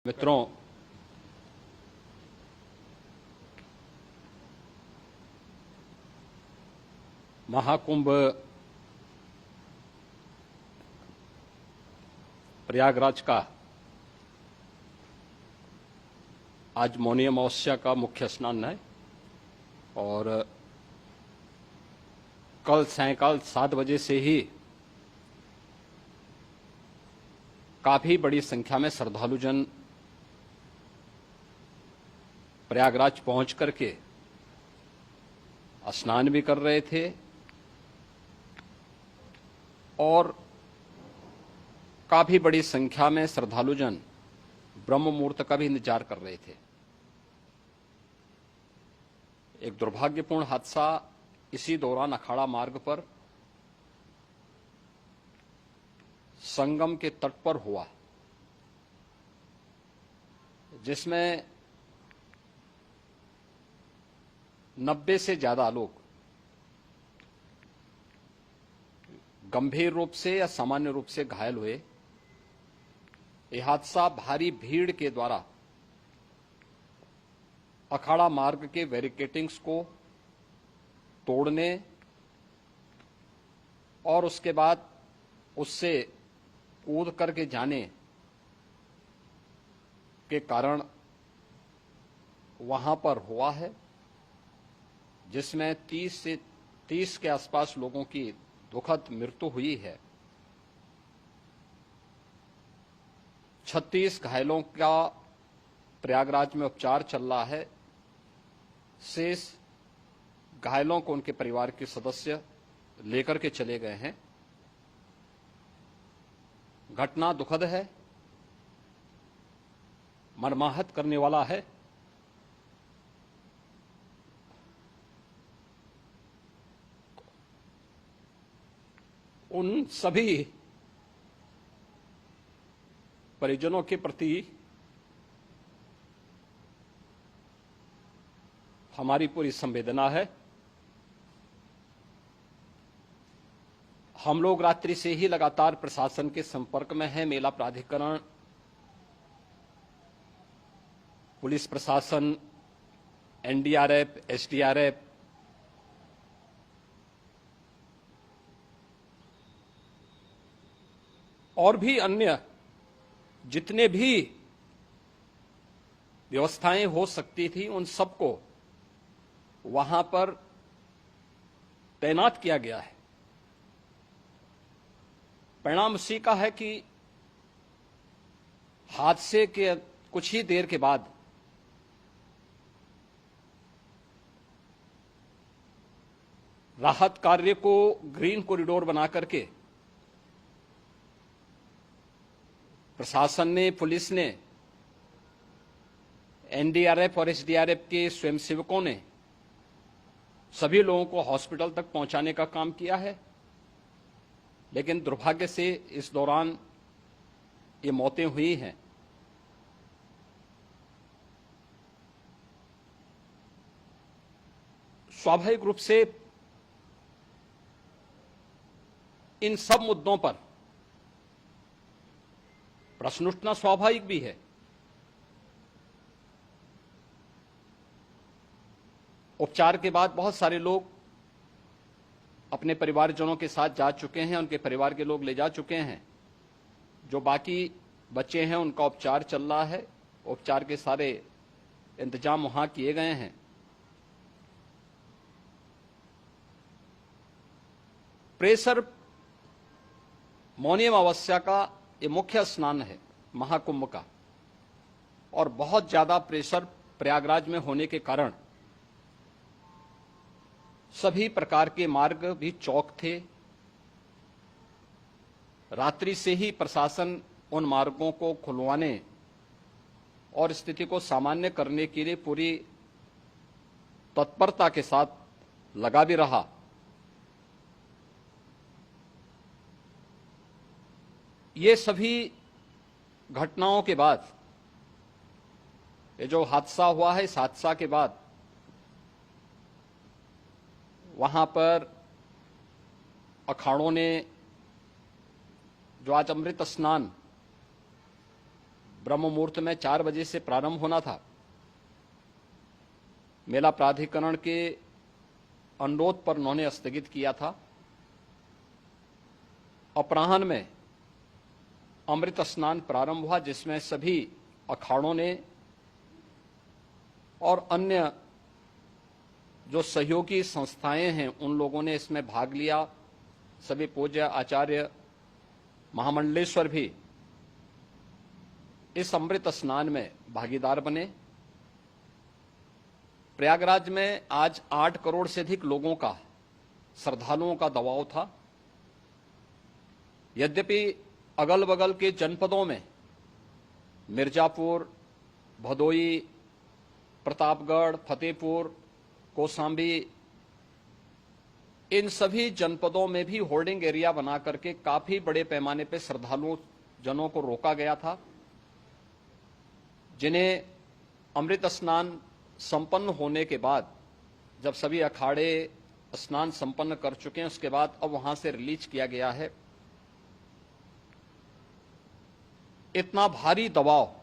मित्रों, महाकुंभ प्रयागराज का आज मौनी अमावस्या का मुख्य स्नान है और कल सायंकाल 7 बजे से ही काफी बड़ी संख्या में श्रद्धालुजन प्रयागराज पहुंच करके स्नान भी कर रहे थे और काफी बड़ी संख्या में श्रद्धालुजन ब्रह्म मुहूर्त का भी इंतजार कर रहे थे। एक दुर्भाग्यपूर्ण हादसा इसी दौरान अखाड़ा मार्ग पर संगम के तट पर हुआ, जिसमें 90 से ज्यादा लोग गंभीर रूप से या सामान्य रूप से घायल हुए। यह हादसा भारी भीड़ के द्वारा अखाड़ा मार्ग के बैरिकेडिंग्स को तोड़ने और उसके बाद उससे कूद करके जाने के कारण वहां पर हुआ है, जिसमें 30 के आसपास लोगों की दुखद मृत्यु हुई है। 36 घायलों का प्रयागराज में उपचार चल रहा है। शेष घायलों को उनके परिवार के सदस्य लेकर के चले गए हैं। घटना दुखद है, मर्माहत करने वाला है। उन सभी परिजनों के प्रति हमारी पूरी संवेदना है। हम लोग रात्रि से ही लगातार प्रशासन के संपर्क में हैं। मेला प्राधिकरण, पुलिस प्रशासन, एनडीआरएफ, एसडीआरएफ, और भी अन्य जितने भी व्यवस्थाएं हो सकती थी उन सबको वहां पर तैनात किया गया है। परिणाम उसी का है कि हादसे के कुछ ही देर के बाद राहत कार्य को ग्रीन कॉरिडोर बना करके प्रशासन ने, पुलिस ने, एनडीआरएफ और एसडीआरएफ के स्वयंसेवकों ने सभी लोगों को हॉस्पिटल तक पहुंचाने का काम किया है। लेकिन दुर्भाग्य से इस दौरान ये मौतें हुई हैं। स्वाभाविक रूप से इन सब मुद्दों पर प्रश्न उठना स्वाभाविक भी है। उपचार के बाद बहुत सारे लोग अपने परिवारजनों के साथ जा चुके हैं, उनके परिवार के लोग ले जा चुके हैं। जो बाकी बच्चे हैं उनका उपचार चल रहा है। उपचार के सारे इंतजाम वहां किए गए हैं। प्रेशर मौनी अमावस्या का ये मुख्य स्नान है महाकुंभ का, और बहुत ज्यादा प्रेशर प्रयागराज में होने के कारण सभी प्रकार के मार्ग भी चौक थे। रात्रि से ही प्रशासन उन मार्गों को खुलवाने और स्थिति को सामान्य करने के लिए पूरी तत्परता के साथ लगा भी रहा। ये सभी घटनाओं के बाद, ये जो हादसा हुआ है, इस हादसा के बाद वहां पर अखाड़ों ने जो आज अमृत स्नान ब्रह्म मुहूर्त में 4 बजे से प्रारंभ होना था। मेला प्राधिकरण के अनुरोध पर उन्होंने स्थगित किया था। अपराह्न में अमृत स्नान प्रारंभ हुआ, जिसमें सभी अखाड़ों ने और अन्य जो सहयोगी संस्थाएं हैं उन लोगों ने इसमें भाग लिया। सभी पूज्य आचार्य महामंडलेश्वर भी इस अमृत स्नान में भागीदार बने। प्रयागराज में आज 8 करोड़ से अधिक लोगों का, श्रद्धालुओं का दबाव था। यद्यपि अगल बगल के जनपदों में मिर्जापुर, भदोई, प्रतापगढ़, फतेहपुर, कौशाम्बी, इन सभी जनपदों में भी होर्डिंग एरिया बना करके काफी बड़े पैमाने पर श्रद्धालुओं जनों को रोका गया था, जिन्हें अमृत स्नान संपन्न होने के बाद, जब सभी अखाड़े स्नान संपन्न कर चुके हैं, उसके बाद अब वहां से रिलीज किया गया है। इतना भारी दबाव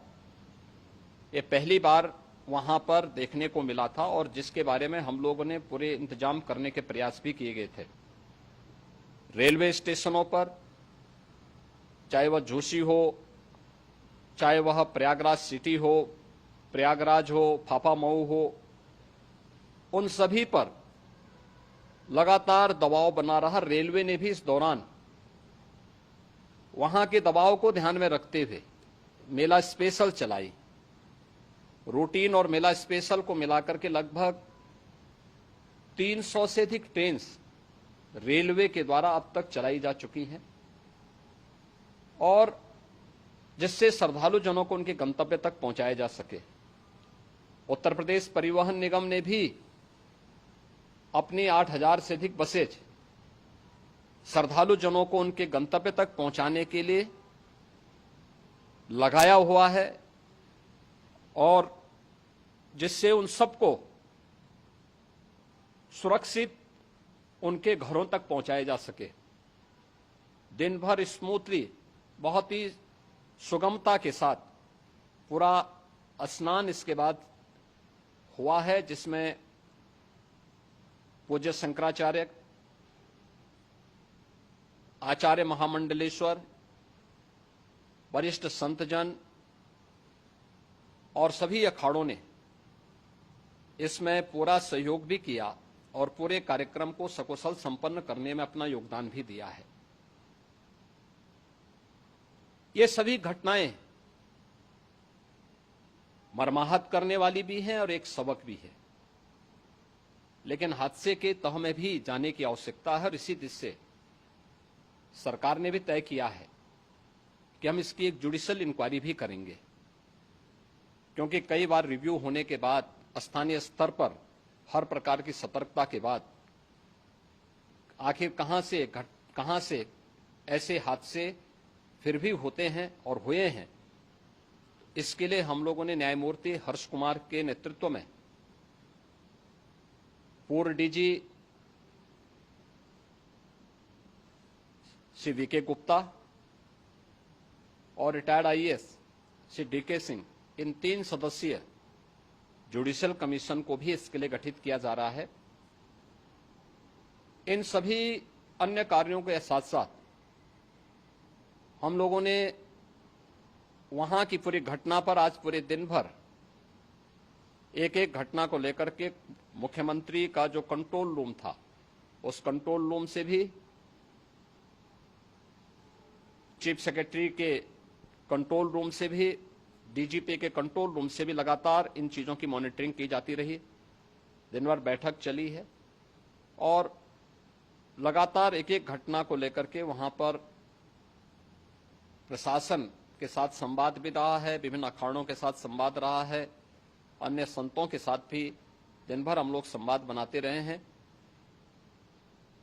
ये पहली बार वहां पर देखने को मिला था, और जिसके बारे में हम लोगों ने पूरे इंतजाम करने के प्रयास भी किए गए थे। रेलवे स्टेशनों पर, चाहे वह झूसी हो, चाहे वह प्रयागराज सिटी हो, प्रयागराज हो, फाफामऊ हो, उन सभी पर लगातार दबाव बना रहा। रेलवे ने भी इस दौरान वहां के दबाव को ध्यान में रखते हुए मेला स्पेशल चलाई। रूटीन और मेला स्पेशल को मिलाकर के लगभग 300 से अधिक ट्रेन रेलवे के द्वारा अब तक चलाई जा चुकी हैं, और जिससे श्रद्धालु जनों को उनके गंतव्य तक पहुंचाया जा सके। उत्तर प्रदेश परिवहन निगम ने भी अपनी 8000 से अधिक बसेज श्रद्धालु जनों को उनके गंतव्य तक पहुंचाने के लिए लगाया हुआ है, और जिससे उन सबको सुरक्षित उनके घरों तक पहुंचाया जा सके। दिन भर स्मूथली, बहुत ही सुगमता के साथ पूरा स्नान इसके बाद हुआ है, जिसमें पूज्य शंकराचार्य, आचार्य महामंडलेश्वर, वरिष्ठ संतजन और सभी अखाड़ों ने इसमें पूरा सहयोग भी किया और पूरे कार्यक्रम को सकुशल संपन्न करने में अपना योगदान भी दिया है। ये सभी घटनाएं मर्माहत करने वाली भी हैं और एक सबक भी है, लेकिन हादसे के तह में भी जाने की आवश्यकता है, और इसी दिशा से सरकार ने भी तय किया है कि हम इसकी एक जुडिशियल इंक्वायरी भी करेंगे, क्योंकि कई बार रिव्यू होने के बाद स्थानीय स्तर पर हर प्रकार की सतर्कता के बाद आखिर कहां से ऐसे हादसे फिर भी होते हैं और हुए हैं। इसके लिए हम लोगों ने न्यायमूर्ति हर्ष कुमार के नेतृत्व में पूर्व डीजी श्री वीके गुप्ता और retired IAS Shri DK Singh, इन 3 सदस्यीय जुडिशियल कमीशन को भी इसके लिए गठित किया जा रहा है। इन सभी अन्य कार्यों के साथ साथ हम लोगों ने वहां की पूरी घटना पर आज पूरे दिन भर एक एक घटना को लेकर के मुख्यमंत्री का जो कंट्रोल रूम था, उस कंट्रोल रूम से भी, चीफ सेक्रेटरी के कंट्रोल रूम से भी, डीजीपी के कंट्रोल रूम से भी लगातार इन चीजों की मॉनिटरिंग की जाती रही। दिन भर बैठक चली है और लगातार एक एक घटना को लेकर के वहां पर प्रशासन के साथ संवाद भी रहा है, विभिन्न अखाड़ों के साथ संवाद रहा है, अन्य संतों के साथ भी दिन भर हम लोग संवाद बनाते रहे हैं।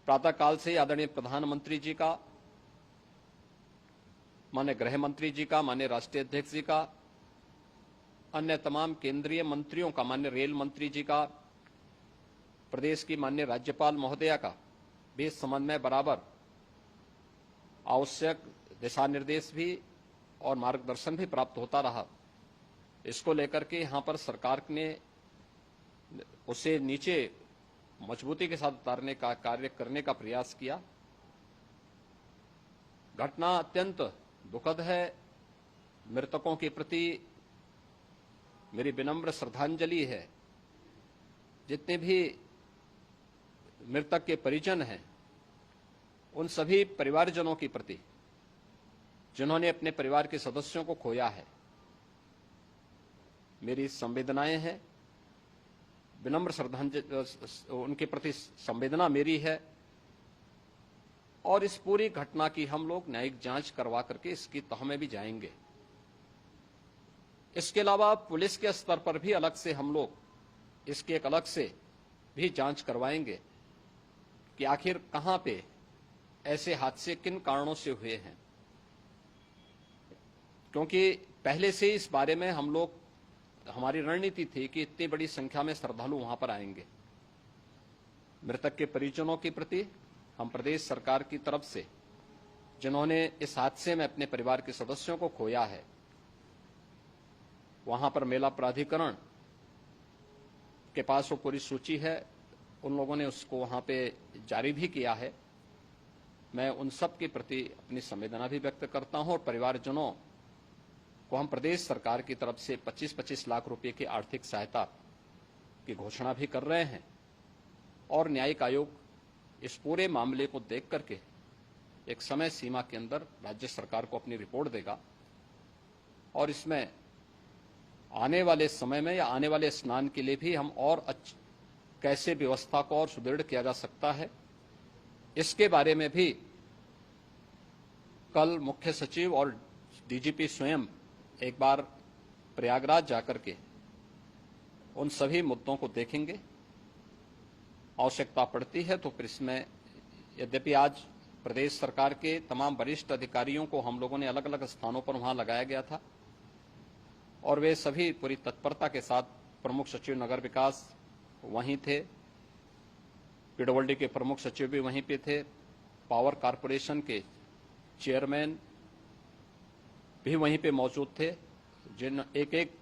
प्रातःकाल से आदरणीय प्रधानमंत्री जी का, माननीय गृह मंत्री जी का, माननीय राष्ट्रीय अध्यक्ष जी का, अन्य तमाम केंद्रीय मंत्रियों का, माननीय रेल मंत्री जी का, प्रदेश की माननीय राज्यपाल महोदया का भी समन्वय बराबर आवश्यक दिशा निर्देश भी और मार्गदर्शन भी प्राप्त होता रहा। इसको लेकर के यहाँ पर सरकार ने उसे नीचे मजबूती के साथ उतारने का कार्य करने का प्रयास किया। घटना अत्यंत दुखद है। मृतकों के प्रति मेरी विनम्र श्रद्धांजलि है। जितने भी मृतक के परिजन हैं, उन सभी परिवारजनों के प्रति जिन्होंने अपने परिवार के सदस्यों को खोया है, मेरी संवेदनाएं हैं। विनम्र श्रद्धांजलि उनके प्रति संवेदना मेरी है। और इस पूरी घटना की हम लोग न्यायिक जांच करवा करके इसकी तह में भी जाएंगे। इसके अलावा पुलिस के स्तर पर भी अलग से हम लोग इसकी एक अलग से भी जांच करवाएंगे कि आखिर कहां पे ऐसे हादसे किन कारणों से हुए हैं, क्योंकि पहले से इस बारे में हम लोग हमारी रणनीति थी कि इतनी बड़ी संख्या में श्रद्धालु वहां पर आएंगे। मृतक के परिजनों के प्रति हम प्रदेश सरकार की तरफ से, जिन्होंने इस हादसे में अपने परिवार के सदस्यों को खोया है, वहां पर मेला प्राधिकरण के पास वो पूरी सूची है, उन लोगों ने उसको वहां पे जारी भी किया है। मैं उन सब के प्रति अपनी संवेदना भी व्यक्त करता हूं और परिवारजनों को हम प्रदेश सरकार की तरफ से 25-25 लाख रुपए की आर्थिक सहायता की घोषणा भी कर रहे हैं। और न्यायिक आयोग इस पूरे मामले को देख करके एक समय सीमा के अंदर राज्य सरकार को अपनी रिपोर्ट देगा और इसमें आने वाले समय में या आने वाले स्नान के लिए भी हम और कैसे व्यवस्था को और सुदृढ़ किया जा सकता है, इसके बारे में भी कल मुख्य सचिव और डीजीपी स्वयं एक बार प्रयागराज जाकर के उन सभी मुद्दों को देखेंगे। आवश्यकता पड़ती है तो फिर इसमें, यद्यपि आज प्रदेश सरकार के तमाम वरिष्ठ अधिकारियों को हम लोगों ने अलग अलग स्थानों पर वहां लगाया गया था और वे सभी पूरी तत्परता के साथ, प्रमुख सचिव नगर विकास वहीं थे, पीडब्ल्यूडी के प्रमुख सचिव भी वहीं पे थे, पावर कारपोरेशन के चेयरमैन भी वहीं पे मौजूद थे, जिन एक एक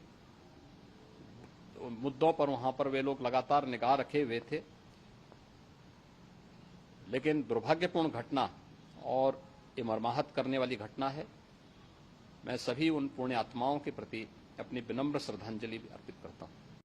मुद्दों पर वहां पर वे लोग लगातार निगाह रखे हुए थे। लेकिन दुर्भाग्यपूर्ण घटना और ये मर्माहत करने वाली घटना है। मैं सभी उन पुण्य आत्माओं के प्रति अपनी विनम्र श्रद्धांजलि अर्पित करता हूं।